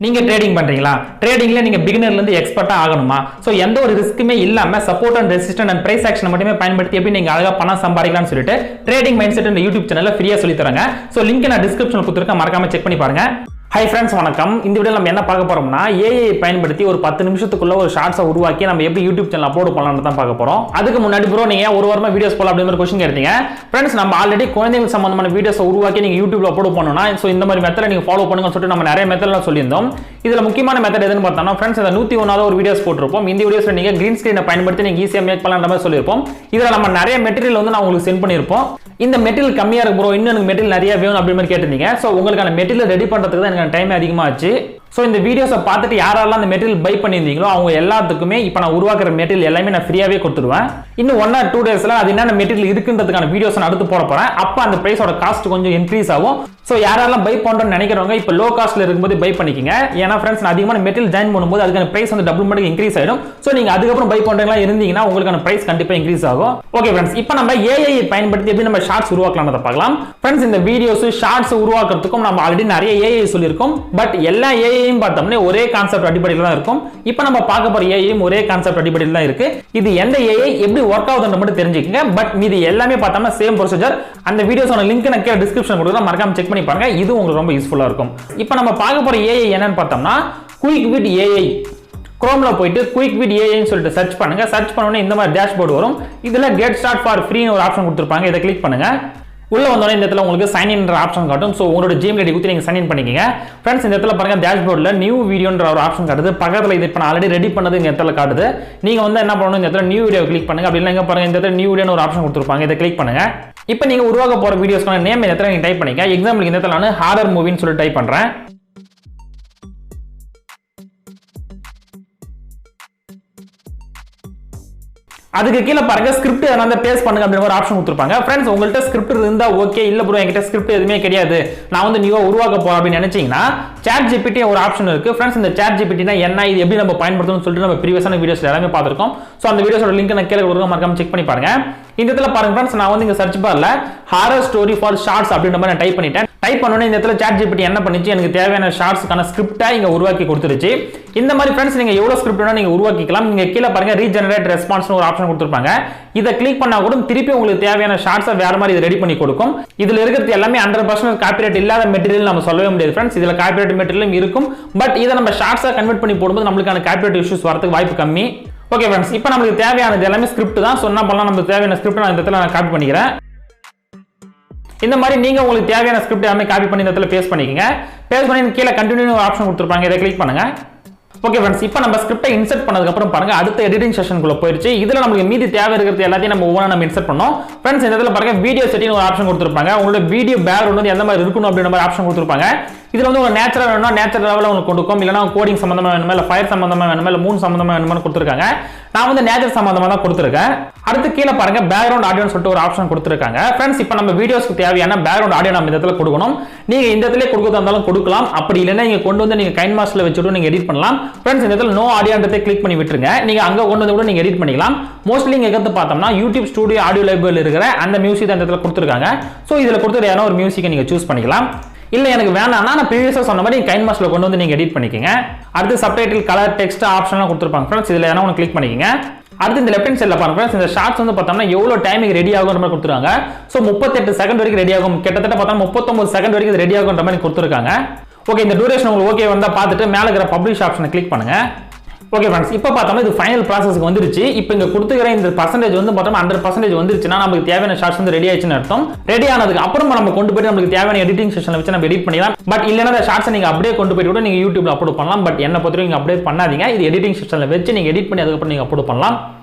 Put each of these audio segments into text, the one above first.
நீங்க ட்ரேடிங் பண்றீங்களா? ட்ரேடிங்ல நீங்க பிகினர்ல இருந்து எக்ஸ்பர்ட்டா ஆகணுமா? சோ எந்த ஒரு ரிஸ்க்குமே இல்லாம support and resistance and price action மட்டுமே பயன்படுத்தி எப்படி நீங்க அழகா பணம் சம்பாதிக்கலாம்னு சொல்லிட்டு ட்ரேடிங் மைண்ட் செட் இந்த யூடியூப் சேனல்ல ஃப்ரீயா சொல்லி தராங்க. சோ லிங்க் நான் டிஸ்கிரிப்ஷன்ல கொடுத்திருக்கேன், மறக்காம செக் பண்ணி பாருங்க. ஹை ஃப்ரெண்ட்ஸ், வணக்கம். இந்த வீடியோல நம்ம என்ன பார்க்க போறோம்னா, ஏஐ பயன்படுத்தி ஒரு 10 நிமிஷத்துக்குள்ள ஒரு ஷார்ட்ஸை உருவாக்கி நம்ம எப்படி யூடியூப் சேனல் அப்லோட் பண்ணலாம்னு தான் பார்க்க போறோம். அதுக்கு முன்னாடி ப்ரோ, நீங்க ஒரு வாரமா வீடியோஸ் போல அப்படிங்கிற கொஸ்டின் கேட்டீங்க. ஃப்ரெண்ட்ஸ், நம்ம ஆல்ரெடி குழந்தைகள் சம்பந்தமான வீடியோஸ் உருவாக்கி நீங்க யூடியூப்ல அப்லோட் பண்ணனும்னா சோ இந்த மாதிரி மெத்தட் நீங்க ஃபாலோ பண்ணுங்கன்னு சொல்லிட்டு நம்ம நிறைய மெத்தட்லாம் சொல்லியிருந்தோம். இதுல முக்கியமான மெத்தட் எதுன்னு பார்த்தோம்னா ஃப்ரெண்ட்ஸ், இந்த 101வது ஒரு வீடியோஸ் போட்டுருப்போம். இந்த வீடியோஸ்ல நீங்க கிரீன் ஸ்கிரீனை பயன்படுத்தி நீங்க ஈஸியா மேக் பண்ணலாம்ன்ற மாதிரி சொல்லியிருப்போம். இதுல நம்ம நிறைய மெட்டீரியல் வந்து நான் உங்களுக்கு சென்ட் பண்ணியிருப்போம். இந்த மெட்டீரியல் கம்மியா இருக்கு ப்ரோ, இன்னும் எனக்கு மெட்டீரியல் நிறைய வேணும் அப்படி மாதிரி கேட்டிருந்தீங்க. சோ உங்களுக்கான மெட்டீரியல் ரெடி பண்றதுக்கு தான் எனக்கு டைம் அதிகமாச்சு. சோ இந்த வீடியோஸை பார்த்துட்டு யாரெல்லாம் அந்த மெட்டீரியல் பை பண்ணியிருந்தீங்களோ அவங்க எல்லாத்துக்குமே இப்போ நான் உருவாக்குற மெட்டீரியல் எல்லாமே நான் ஃப்ரீயாவே கொடுத்துருவேன். இன்னும் 1 or 2 டேஸ்ல அது என்னென்ன மெட்டீரியல் இருக்குன்றதுக்கான வீடியோஸ் நான் அடுத்து போட போறேன். அப்போ அந்த பிரைஸோட காஸ்ட் கொஞ்சம் இன்க்ரீஸ் ஆகும். சோ யாரெல்லாம் பை பண்றோம்னு நினைக்கிறவங்க இப்போ லோ காஸ்ட்ல இருக்கும்போது பை பண்ணிக்கங்க. ஏன்னா ஃப்ரெண்ட்ஸ், நான் அதிகமான மெட்டீரியல் ஜாயின் பண்ணும்போது அதுக்கான பிரைஸ் வந்து டபுள் மடங்கு இன்க்ரீஸ் ஆயிடும். சோ நீங்க அதுக்கப்புறம் பை பண்றீங்களா இருந்தீங்கன்னா உங்களுக்கான பிரைஸ் கண்டிப்பா இன்க்ரீஸ் ஆகும். ஓகே ஃப்ரெண்ட்ஸ், இப்போ நம்ம ஏஐ பயன்படுத்தி எப்படி நம்ம ஷார்ட்ஸ் உருவாக்கலாம்ன்றத பார்க்கலாம். ஃப்ரெண்ட்ஸ், இந்த வீடியோஸ் ஷார்ட்ஸ் உருவாக்குறதுக்கும் நம்ம ஆல்ரெடி நிறைய ஏஐ சொல்லியிருக்கோம். பட் எல்லா ஏஐயும் பார்த்தோம்னா ஒரே கான்செப்ட் அடிப்படையில் தான் இருக்கும். இப்போ நம்ம பார்க்க போற ஏஐயும் ஒரே கான்செப்ட் அடிப்படையில் தான் இருக்கு. இது எந்த ஏஐ எப்படி ஒர்க் ஆகுதுன்னு மட்டும் தெரிஞ்சுக்கங்க. பட் மீதி எல்லாமே பார்த்தோம்னா சேம் ப்ரொசீஜர். அந்த வீடியோஸோட லிங்க் நான் கீழே டிஸ்கிரிப்ஷன் கொடுக்குறேன், மறக்காம செக் பண்ணி பாருங்க. இது உங்களுக்கு ரொம்ப யூஸ்ஃபுல்லா இருக்கும். இப்போ நம்ம பார்க்க போற ஏஐ என்னன்னு பார்த்தோம்னா Quickvid.ai. குரோம்ல போயிட்டு Quickvid.ai ன்னு சொல்லிட்டு சர்ச் பண்ணுங்க. சர்ச் பண்ண உடனே இந்த மாதிரி டேஷ்போர்ட் வரும். இதுல கெட் ஸ்டார்ட் ஃபார் ஃப்ரீ ஒரு ஆப்ஷன் கொடுத்திருப்பாங்க. இதை கிளிக் பண்ணுங்க. உள்ள வந்தோடனே இந்த இடத்துல உங்களுக்கு சைன் இன்ற ஆப்ஷன் காட்டும். ஸோ உங்களோட ஜிமெயில் ஐடி கொடுத்து நீங்க சைன் இன் பண்ணிக்கங்க. ஃப்ரெண்ட்ஸ், இந்த இடத்துல பாருங்க டேஷ்போர்ட்ல நியூ வீடியோன்ற ஒரு ஆப்ஷன் காட்டுது. பக்கத்துல இது இப்போ ஆல்ரெடி ரெடி பண்ணது இந்த இடத்துல காட்டுது. நீங்க வந்து என்ன பண்ணணும், இந்த இடத்துல நியூ வீடியோ கிளிக் பண்ணுங்க. அப்படி இல்லைங்க பாருங்க, இந்த இடத்துல நியூ வீடியோன்னு ஒரு ஆப்ஷன் கொடுத்துருப்பாங்க. இதை கிளிக் பண்ணுங்க. இப்போ நீங்க உருவாக்க போற வீடியோஸ்க்கான நேம் இந்த இடத்துல நீங்க டைப் பண்ணிக்க. எக்ஸாம்பிளுக்கு இந்த இடத்துல நான் ஹாரர் மூவின்னு சொல்லி டைப் பண்றேன். அதுக்கு கீழே பாருங்க ஸ்கிரிப்ட் எதனா பேஸ்ட் பண்ணுங்க அப்படிங்கிற ஒரு ஆப்ஷன் கொடுத்துருப்பாங்க. ஃப்ரெண்ட்ஸ், உங்கள்கிட்ட ஸ்கிரிப்ட் இருந்தா ஓகே, இல்ல ப்ரோ என்கிட்ட ஸ்கிரிப்ட் எதுவுமே கிடையாது, நான் வந்து நியூவா உருவாக்க போறேன் அப்படின்னு நினைச்சீங்கன்னா ChatGPT ஒரு ஆப்ஷன் இருக்கு. ஃப்ரெண்ட்ஸ், இந்த ChatGPT என்ன, இது எப்படி நம்ம பயன்படுத்தணும்னு சொல்லிட்டு நம்ம ப்ரீவியஸான வீடியோஸ்ல எல்லாமே பார்த்திருக்கோம். சோ அந்த வீடியோஸோட லிங்க் நான் கீழே கொடுக்குறேன், மறக்காம செக் பண்ணி பாருங்க. இந்த இடத்துல பாருங்க ஃப்ரெண்ட்ஸ், நான் வந்து இங்க சர்ச் பார்ல ஹாரர் ஸ்டோரி ஃபார் ஷார்ட்ஸ் அப்படின்ற மாதிரி நான் டைப் பண்ணிட்டேன். டைப் பண்ணோன்னே இந்த இடத்துல ChatGPT என்ன பண்ணிச்சு, எனக்கு தேவையான ஷார்ட்ஸ்க்கான ஸ்கிரிப்டை இங்க உருவாக்கி கொடுத்துருச்சு. இந்த மாதிரி ஃப்ரெண்ட்ஸ், நீங்க எவ்வளவு ஸ்கிரிப்ட் வேணா நீங்க உருவாக்கிக்கலாம். நீங்க கீழே பாருங்க ரீஜெனரேட் ரெஸ்பான்ஸ்னு ஒரு ஆப்ஷன் கொடுத்திருப்பாங்க. இதை கிளிக் பண்ணா கூட திருப்பி உங்களுக்கு தேவையான ஷார்ட்ஸை வேற மாதிரி இது ரெடி பண்ணி கொடுக்கும். இதுல இருக்கிறது எல்லாமே 100% காப்பிரைட் இல்லாத மெட்டீரியல் நம்ம சொல்லவே முடியாது ஃப்ரெண்ட்ஸ். இதுல காப்பிரைட் மெட்டீரியலும் இருக்கும். பட் இதை நம்ம ஷார்ட்ஸா கன்வெர்ட் பண்ணி போடும்போது நம்மளுக்கான காப்பிரைட் இஷ்யூஸ் வரதுக்கு வாய்ப்பு கம்மி. ஓகே ஃப்ரெண்ட்ஸ், இப்போ நமக்கு தேவையானது எல்லாமே ஸ்கிரிப்ட் தான். சொன்னா பண்ணலாம், நமக்கு தேவையான ஸ்கிரிப்ட் நான் இந்த இடத்துல நான் காப்பி பண்ணிக்கிறேன். இந்த மாதிரி நீங்க உங்களுக்கு தேவையான ஸ்கிரிப்ட் எல்லாமே காப்பி பண்ணி இந்த இடத்துல பேஸ்ட் பண்ணிக்கங்க. பேஸ்ட் பண்ணி கீழே கண்டினியூ ஒரு ஆப்ஷன் கொடுத்திருப்பாங்க. இதை கிளிக் பண்ணுங்க. ஓகே ஃப்ரெண்ட்ஸ், இப்போ நம்ம ஸ்கிரிப்டை இன்சர்ட் பண்ணதுக்கு அப்புறம் பாருங்க அடுத்த எடிட்டிங் செஷனுக்குள்ள போயிருச்சு. இதுல நமக்கு மீதி தேவை இருக்கிறது எல்லாத்தையும் நம்ம ஒவ்வொன்றா நம்ம இன்சர்ட் பண்ணோம். ஃப்ரெண்ட்ஸ், இந்த இடத்துல பாருங்க வீடியோ செட்டிங் ஒரு ஆப்ஷன் கொடுத்திருப்பாங்க. உங்களோட வீடியோ பேக்ரவுண்ட் வந்து எந்த மாதிரி இருக்கணும் அப்படின்ற மாதிரி ஆப்ஷன் கொடுத்திருப்பாங்க. இதுல வந்து ஒரு நேச்சுரல் வேணும்னா நேச்சுரல் லெவல்ல உங்களுக்கு கொடுக்கும். இல்லனா கோடிங் சம்பந்தமா வேணுமா, இல்ல ஃபயர் சம்பந்தமா வேணுமா, இல்ல மூன் சம்பந்தமா வேணுமான்னு கொடுத்திருக்காங்க. நான் வந்து நேச்சர் சம்பந்தமா தான் கொடுத்திருக்கேன். அடுத்து கீழே பாருங்க பேக்ரவுண்ட் ஆடியோன்னு சொல்லிட்டு ஒரு ஆப்ஷன் கொடுத்திருக்காங்க. ஃப்ரெண்ட்ஸ், இப்போ நம்ம வீடியோஸ்க்கு தேவையான பேக்ரவுண்ட் ஆடியோ நம்ம இந்த இடத்துல கொடுக்கணும். நீங்க இந்த இடத்துல கொடுக்கறதா இருந்தாலும் கொடுக்கலாம். அப்படி இல்லைன்னா நீங்க கொண்டு வந்து நீங்க கைன்மாஸ்டர்ல வச்சுட்டு நீங்க எடிட் பண்ணலாம். ஃப்ரெண்ட்ஸ், இந்த இடத்துல நோ ஆடியோன்றதை கிளிக் பண்ணி விட்டுருங்க. நீங்க அங்க கொண்டு வந்து கூட நீங்க எடிட் பண்ணிக்கலாம். மோஸ்ட்லி இங்க எடுத்து பார்த்தோம்னா யூடியூப் ஸ்டுடியோ ஆடியோ லைப்ரரியில் இருக்கிற அந்த மியூசிக் இந்த இடத்துல கொடுத்திருக்காங்க. சோ இதுல கொடுத்துற ஏதாவது ஒரு மியூசிக்கை நீங்க சூஸ் பண்ணிக்கலாம். இல்ல எனக்கு வேணாம்னா நான் ப்ரீவியஸா சொன்ன மாதிரி கைன்மாஸ்டர்ல கொண்டு வந்து நீங்க எடிட் பண்ணிக்கங்க. அடுத்து சப்டைட்டில், கலர், டெக்ஸ்ட் ஆப்ஷன்லாம் கொடுத்திருப்பாங்க. ஃப்ரெண்ட்ஸ், இதுல ஏதாவது ஒன்று கிளிக் பண்ணிக்கங்க. அடுத்து இந்த லெஃப்ட் ஹேண்ட் சைடுல பாருங்க ஃப்ரெண்ட்ஸ், இந்த ஷார்ட்ஸ் வந்து பார்த்தோம்னா எவ்வளவு டைமிங் ரெடி ஆகும்ன்ற மாதிரி கொடுத்துருக்காங்க. சோ 38 செகண்ட் வரைக்கும் ரெடி ஆகும். கிட்டத்தட்ட பார்த்தா 39 செகண்ட் வரைக்கும் இது ரெடி ஆகும்ன்ற மாதிரி கொடுத்துருக்காங்க. ஓகே, இந்த டியூரேஷன் உங்களுக்கு ஓகே வந்தா பார்த்துட்டு மேல இருக்கிற பப்ளிஷ் ஆப்ஷனை கிளிக் பண்ணுங்க. ஓகே ஃப்ரெண்ட்ஸ், இப்போ பார்த்தோம்னா இது ஃபைனல் ப்ராசஸ்க்கு வந்துருச்சு. இப்போ இங்க கொடுத்துக்கிற இந்த பர்சன்டேஜ் வந்து பார்த்தோம்னா 100% வந்துருச்சுன்னா நமக்கு தேவையான ஷார்ட்ஸ் வந்து ரெடி ஆயிடுச்சுன்னு அர்த்தம். ரெடி ஆனதுக்கு அப்புறமா நம்ம கொண்டு போய் நமக்கு தேவையான எடிட்டிங் செஷன்ல வச்சு நம்ம எடிட் பண்ணிடலாம். பட் இல்லைன்னா அந்த ஷார்ட்ஸை நீங்க அப்படியே கொண்டு போய் கூட நீங்க யூடியூப்ல அப்லோட் பண்ணலாம். பட் என்ன பொறுத்தவரைக்கும் நீங்க அப்படியே பண்ணாதீங்க. இது எடிட்டிங் செஷன்ல வச்சு நீங்க எடிட் பண்ணி அதுக்கப்புறம் நீங்க அப்லோட் பண்ணலாம்.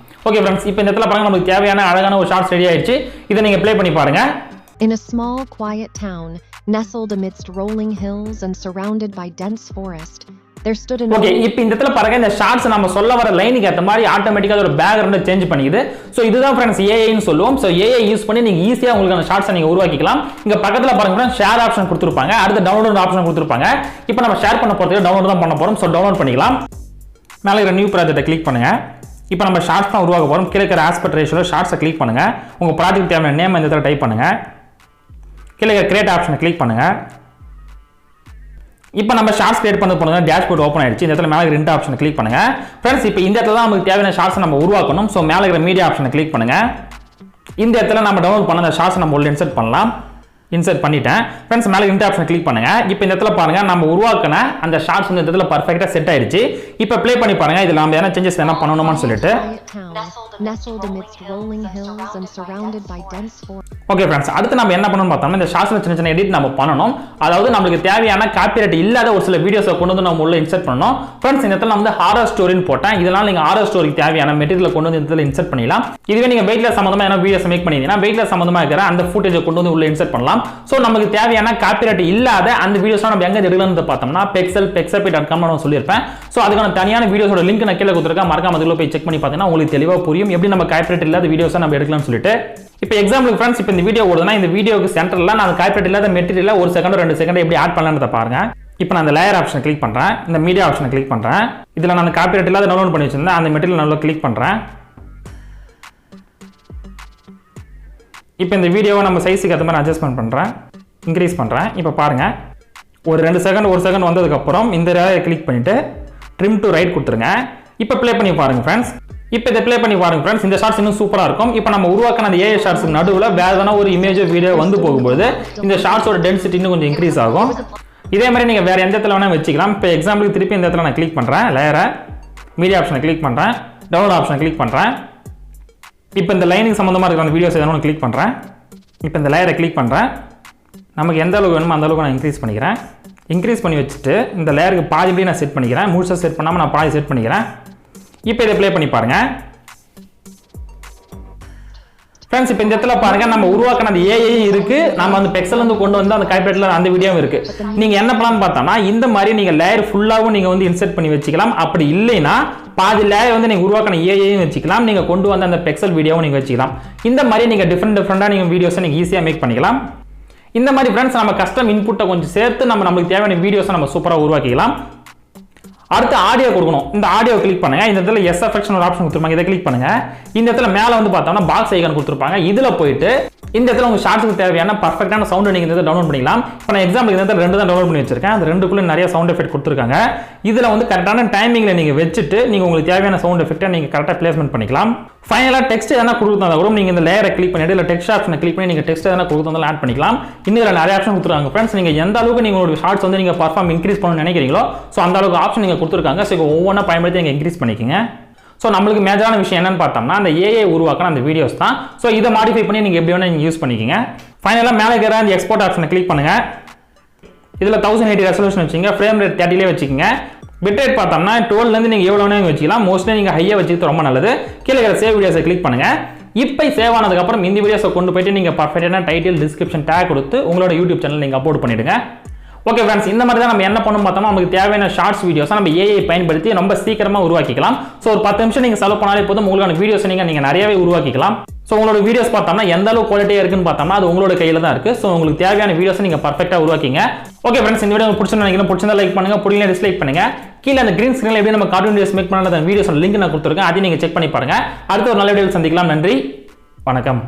ஓகே ஃப்ரெண்ட்ஸ், இப்போ இந்த இடத்துல பாருங்க நமக்கு தேவையான அழகான ஒரு ஷார்ட்ஸ் ரெடி ஆயிடுச்சு. இதை நீங்க ப்ளே பண்ணி பாருங்க. In a small, quiet town, nestled amidst rolling hills and surrounded by dense forest, there stood an okay, இப்போ இந்த இடத்துல பாருங்க இந்த ஷார்ட்ஸ் நம்ம சொல்ல வர லைனுக்கு ஏத்த மாதிரி ஆட்டோமேட்டிக்கா ஒரு பேக்ரவுண்ட் சேஞ்ச் பண்ணிக்குது. சோ இதுதான் ஃப்ரெண்ட்ஸ் ஏஐ ன்னு சொல்லுவோம். சோ ஏஐ யூஸ் பண்ணி நீங்க ஈஸியா உங்களுக்கான ஷார்ட்ஸ் நீங்க உருவாக்கிக்கலாம். இங்க பக்கத்துல பாருங்க ஃப்ரெண்ட்ஸ் ஷேர் ஆப்ஷன் கொடுத்திருப்பாங்க. அடுத்து டவுன்லோட் ஆப்ஷன் கொடுத்திருப்பாங்க. இப்போ நம்ம ஷேர் பண்ண போறதுக்கு டவுன்லோட் தான் பண்ண போறோம். சோ டவுன்லோட் பண்ணிக்கலாம். மேல இருக்கிற நியூ ப்ராஜெக்ட்டை கிளிக் பண்ணுங்க. இப்போ நம்ம ஷார்ட்ஸ் தான் உருவாக்க போறோம். கீழ இருக்கிற ஆஸ்பெக்ட் ரேஷியோல ஷார்ட்ஸை கிளிக் பண்ணுங்க. உங்க ப்ராஜெக்ட் தேவையான நேம் இந்த இடத்துல டைப் பண்ணுங்க. கீழ இருக்கிற கிரியேட் ஆப்ஷனை கிளிக் பண்ணுங்க. இப்போ நம்ம ஷார்ட்ஸ் கிரியேட் பண்ண போனது டேஷ்போர்ட் ஓப்பன் ஆயிடுச்சு. இந்த இடத்துல மேலே இருக்கிற இன்ட் ஆப்ஷனை கிளிக் பண்ணுங்க. ஃப்ரெண்ட்ஸ் இப்போ இந்த இடத்துல தான் நமக்கு தேவையான ஷார்ட்ஸ் நம்ம உருவாக்கணும். ஸோ மேலே இருக்கிற மீடியா ஆப்ஷனை கிளிக் பண்ணுங்க. இந்த இடத்துல நம்ம டவுன்லோட் பண்ண அந்த ஷார்ட்ஸ் நம்ம உள்ள இன்சர்ட் பண்ணலாம். இன்சர்ட் பண்ணிட்டேன். ஃப்ரெண்ட்ஸ் மேலே இன்ட் ஆப்ஷனை கிளிக் பண்ணுங்க. இப்போ இந்த இடத்துல பாருங்க நம்ம உருவாக்கின அந்த ஷார்ட்ஸ் இந்த இடத்துல பர்ஃபெக்ட்டா செட் ஆயிடுச்சு. இப்போ ப்ளே பண்ணி பாருங்க. இதுல நம்ம என்ன சேஞ்சஸ் என்ன பண்ணணும்னு சொல்லிட்டு. Nestled amidst rolling hills and surrounded by dense forest. Okay friends, அடுத்து நம்ம என்ன பண்ணணும்னு பார்த்தோம்னா இந்த ஷார்ட்ஸ்ல சின்ன சின்ன எடிட் நம்ம பண்ணணும். அதாவது நமக்கு தேவையான காப்பிரைட் இல்லாத ஒரு சில வீடியோஸை கொண்டு வந்து நம்ம உள்ள இன்சர்ட் பண்ணணும். ஃப்ரெண்ட்ஸ் இந்த இடத்துல நான் வந்து ஹாரர் ஸ்டோரின்னு போட்டேன். இதனால நீங்க ஹாரர் ஸ்டோரிக்கு தேவையான மெட்டீரியலை கொண்டு வந்து இந்த இடத்துல இன்சர்ட் பண்ணிடலாம். இதுவே நீங்க வெயிட்லெஸ் சம்பந்தமா என்ன வீடியோஸ் மேக் பண்ணிட்டீங்கன்னா வெயிட்லெஸ் சம்பந்தமா இருக்கிற அந்த ஃபுட்டேஜை கொண்டு வந்து உள்ள இன்சர்ட் பண்ணலாம். ஸோ நமக்கு தேவையான காப்பிரைட் இல்லாத அந்த வீடியோஸ்லாம் நம்ம எங்க எடுக்கலாம்னு பார்த்தோம்னா pexelpexelpay.com நான் சொல்லியிருப்பேன். ஸோ அதுக்கான தனியான வீடியோஸோட லிங்க் நான் கீழே கொடுத்துருக்கேன். மறக்காம அதுக்குள்ள போய் செக் பண்ணி பார்த்தீங்கன்னா உங்களுக்கு தெளிவாக புரியும் எப்படி நம்ம காப்பிரைட் இல்லாத வீடியோஸை நம்ம எடுக்கலாம்னு சொல்லிட்டு. இப்போ எக்ஸாம்பிள் ஃப்ரெண்ட்ஸ், இப்போ இந்த வீடியோ ஓடுதுன்னா இந்த வீடியோக்கு சென்டர்ல நான் காப்பிரைட் இல்லாத மெட்டீரியல் 1 செகண்ட் 2 செகண்ட் எப்படி ஆட் பண்ணலாம்னு பாருங்க. இப்போ நான் அந்த லேயர் ஆப்ஷனை கிளிக் பண்றேன். இந்த மீடியா ஆப்ஷனை கிளிக் பண்றேன். இதுல நான் காப்பிரைட் இல்லாத டவுன்லோட் பண்ணி வச்சிருந்தேன் அந்த மெட்டீரியல் நல்லா கிளிக் பண்றேன். இப்போ இந்த வீடியோவை நம்ம சைஸுக்கு ஏற்ற மாதிரி அட்ஜஸ்ட்மெண்ட் பண்றேன், இன்க்ரீஸ் பண்றேன். இப்போ பாருங்க ஒரு 2 செகண்ட் 1 செகண்ட் வந்ததுக்கு அப்புறம் இந்த லேயரை கிளிக் பண்ணிட்டு ட்ரிம் டு ரைட் கொடுத்துருங்க. இப்போ ப்ளே பண்ணி பாருங்க ஃப்ரெண்ட்ஸ். இப்போ இதை ப்ளே பண்ணி பாருங்க ஃப்ரெண்ட்ஸ். இந்த ஷார்ட்ஸ் இன்னும் சூப்பரா இருக்கும். இப்போ நம்ம உருவாக்கின அந்த ஏஐ ஷார்ட்ஸ் நடுவில் வேற ஏதாவது ஒரு இமேஜோ வீடியோ வந்து போகும்போது இந்த ஷார்ட்ஸோட டென்சிட்டி இன்னும் கொஞ்சம் இன்க்ரீஸ் ஆகும். இதே மாதிரி நீங்க வேற எந்த இடத்துல வேணா வச்சுக்கலாம். இப்போ எக்ஸாம்பிளுக்கு திருப்பி இந்த இடத்துல நான் கிளிக் பண்றேன். லேயரை மீடியா ஆப்ஷனை கிளிக் பண்றேன். டவுன்லோட் ஆப்ஷனை கிளிக் பண்றேன். இப்போ இந்த லைனிங் சம்பந்தமா இருக்கிற அந்த வீடியோஸ் எதனா கிளிக் பண்றேன். இப்போ இந்த லேயரை கிளிக் பண்றேன். நமக்கு எந்த அளவுக்கு வேணுமோ அந்த அளவுக்கு நான் இன்க்ரீஸ் பண்ணிக்கிறேன். இன்க்ரீஸ் பண்ணி வச்சுட்டு இந்த லேயருக்கு பாதி நான் செட் பண்ணிக்கிறேன். முழுசா செட் பண்ணாமல் நான் பாதி செட் பண்ணிக்கிறேன். இப்போ இதை ப்ளே பண்ணி பாருங்க ஃப்ரெண்ட்ஸ். இப்போ இந்த இடத்துல பாருங்க நம்ம உருவாக்கின அந்த ஏஐ இருக்கு, நம்ம அந்த பெக்சல் வந்து கொண்டு வந்து அந்த காப்பிரைட்ல அந்த வீடியோவும் இருக்கு. நீங்க என்ன பண்ணலாம்னு பார்த்தோம்னா இந்த மாதிரி நீங்க லேயர் ஃபுல்லாவும் நீங்க வந்து இன்சர்ட் பண்ணி வச்சுக்கலாம். அப்படி இல்லைன்னா பாதி லேயர் வந்து நீங்க உருவாக்கின ஏஐயும் வச்சுக்கலாம். நீங்க கொண்டு வந்து அந்த பெக்சல் வீடியோவும் நீங்க வச்சுக்கலாம். இந்த மாதிரி நீங்க டிஃப்ரெண்டா நீங்க வீடியோஸை நீங்க ஈஸியா மேக் பண்ணிக்கலாம். இந்த மாதிரி ஃப்ரெண்ட்ஸ் நம்ம கஸ்டம் இன்புட்டை கொஞ்சம் சேர்த்து நமக்கு தேவையான வீடியோஸை நம்ம சூப்பராக உருவாக்கிக்கலாம். அடுத்து ஆடியோ கொடுக்கணும். இந்த ஆடியோ கிளிக் பண்ணுங்க. இந்த இடத்துல எஸ்எஃப்எக்ஸ் ஒரு ஆப்ஷன் கொடுத்துருப்பாங்க. இதை கிளிக் பண்ணுங்க. இந்த இடத்துல மேலே வந்து பார்த்தோம்னா பாக்ஸ் ஐகான் கொடுத்துருப்பாங்க. இதுல போயிட்டு இந்த இடத்துல உங்க ஷார்ட்ஸ்க்கு தேவையான பர்ஃபெக்டான சவுண்ட் நீங்க இந்த டவுன்லோட் பண்ணிக்கலாம். இப்போ நான் எக்ஸாம்பிள் இந்த இடத்துல 2 தான் டவுன்லோட் பண்ணி வச்சிருக்கேன். அந்த 2க்குள்ள நிறைய சவுண்ட் எஃபெக்ட் கொடுத்துருக்காங்க. இதுல வந்து கரெக்டான டைமிங்ல நீங்க வச்சுட்டு நீங்க உங்களுக்கு தேவையான சவுண்ட் எஃபெக்ட்டை நீங்க கரெக்டாக பிளேஸ்மெண்ட் பண்ணிக்கலாம். ஃபைனலா டெக்ஸ்ட் எதனா கொடுத்தா கூட நீங்க இந்த லேயரை கிளிக் பண்ணிட்டு இல்ல டெக்ஸ்ட் ஆப்ஷனை கிளிக் பண்ணி நீங்க டெக்ஸ்ட் எதனா கொடுத்தா ஆட் பண்ணிக்கலாம். இன்னும் இதுல நிறைய ஆப்ஷன் கொடுத்துருக்காங்க ஃப்ரெண்ட்ஸ். நீங்க எந்த அளவுக்கு நீங்க உங்களோட ஷார்ட்ஸ் வந்து நீங்க பர்ஃபார்ம் இன்க்ரீஸ் பண்ணணும்னு நினைக்கிறீங்களோ ஸோ அந்த அளவுக்கு ஆப்ஷன் நீங்க கொடுத்துருக்காங்க. ஸோ ஒவ்வொன்றா பயன்படுத்தி நீங்க இன்க்ரீஸ் பண்ணிக்கோங்க. ஸோ நம்மளுக்கு மேஜரான விஷயம் என்னன்னு பார்த்தோம்னா அந்த ஏஐ உருவாக்கின அந்த வீடியோஸ் தான். ஸோ இதை மாடிஃபை பண்ணி நீங்க எப்படி வேணா நீங்க யூஸ் பண்ணிக்கோங்க. ஃபைனலாக மேலே இருக்கிற அந்த எக்ஸ்போர்ட் ஆப்ஷனை கிளிக் பண்ணுங்க. இதுல 1080 ரெசல்யூஷன் வச்சுங்க. ஃப்ரேம் ரேட் 30 வச்சுக்கோங்க. பிட் ரேட் பார்த்தோம்னா 12 இருந்து நீங்க எவ்வளவு வேணா வச்சுக்கலாம். மோஸ்ட்லி நீங்க ஹையா வச்சுக்கிறது ரொம்ப நல்லது. கீழே இருக்கிற சேவ் வீடியோஸை கிளிக் பண்ணுங்க. இப்போ சேவ் ஆனதுக்கு அப்புறம் இந்த வீடியோஸை கொண்டு போயிட்டு நீங்க பர்ஃபெக்டான டைட்டில் டிஸ்கிரிப்ஷன் டேக் கொடுத்து உங்களோட யூடியூப் சேனல் நீங்க அப்லோட் பண்ணிடுங்க. ஓகே ஃப்ரெண்ட்ஸ், இந்த மாதிரி தான் நம்ம என்ன பண்ணணும் பார்த்தோம்னா நமக்கு தேவையான ஷார்ட்ஸ் வீடியோஸை நம்ம ஏஐ பயன்படுத்தி ரொம்ப சீக்கிரமா உருவாக்கிக்கலாம். ஸோ ஒரு 10 நிமிஷம் நீங்க செலவு பண்ணாலே போதும் உங்களுக்கான வீடியோஸ் நீங்க நிறையவே உருவாக்கிக்கலாம். ஸோ உங்களோட வீடியோஸ் பார்த்தோம்னா எந்த அளவு குவாலிட்டியா இருக்குன்னு பார்த்தோம்னா அது உங்களோட கையில தான் இருக்கு. ஸோ உங்களுக்கு தேவையான வீடியோஸை நீங்க பர்ஃபெக்ட்டா உருவாக்கிங்க. ஓகே ஃப்ரெண்ட்ஸ், இந்த வீடியோ உங்களுக்கு பிடிச்சிருந்தா லைக் பண்ணுங்க, பிடிக்கல டிஸ்லைக் பண்ணுங்க. கீழே அந்த கிரீன் ஸ்கிரீன்ல எப்படி நம்ம கார்ட்டூன் வீடியோஸ் மேக் பண்ணலாம் அந்த வீடியோஸோட லிங்க் நான் கொடுத்துருக்கேன். அதையும் நீங்க செக் பண்ணி பாருங்க. அடுத்த ஒரு நல்ல வீடியோவில் சந்திக்கலாம். நன்றி, வணக்கம்.